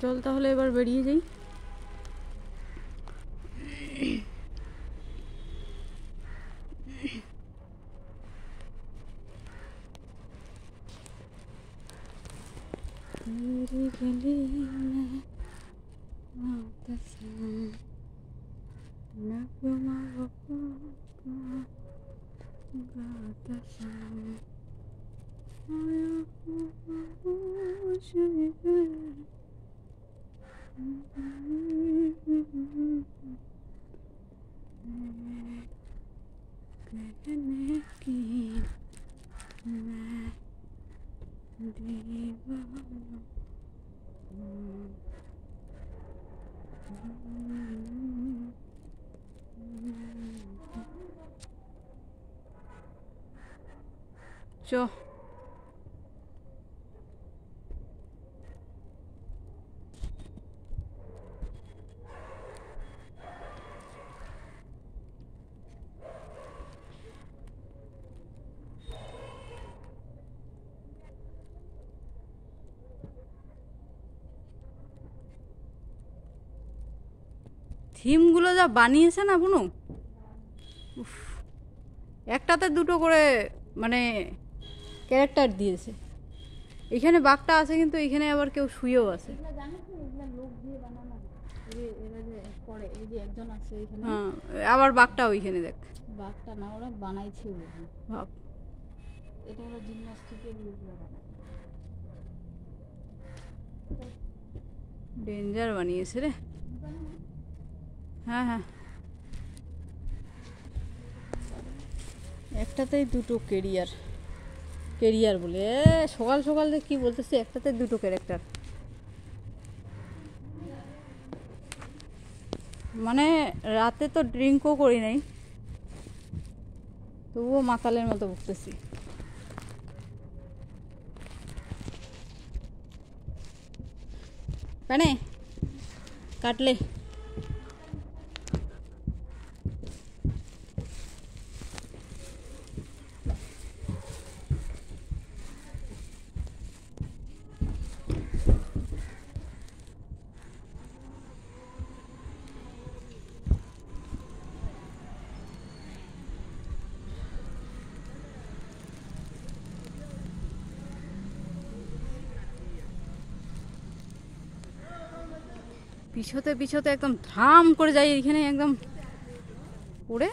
চল তাহলে এবার বেরিয়ে যাই। চো থিমগুলো যা বানিয়েছে না বুনু, একটাতে দুটো করে মানে ক্যারেক্টার দিয়েছে। এখানে বাঘটা আছে, কিন্তু এখানে আবার কেউ শুয়েও আছে। হ্যাঁ, আবার বাঘটা ওইখানে দেখ। বাঘটা না, ওরা বানাইছে ভাব, এটা ওরা জিমন্যাস্টিকের ডেঞ্জার বানিয়েছে রে। হ্যাঁ হ্যাঁ, একটাতেই দুটো কেরিয়ার বলে সকাল সকাল কি বলতেছে, একটাতে দুটো ক্যারেক্টার। মানে রাতে তো ড্রিঙ্কও করি নাই, তবুও মাতালের মতো ভুগতেছি। প্যানে কাটলে পিছতে পিছতে একদম ধাম করে যাই এখানে একদম পড়ে।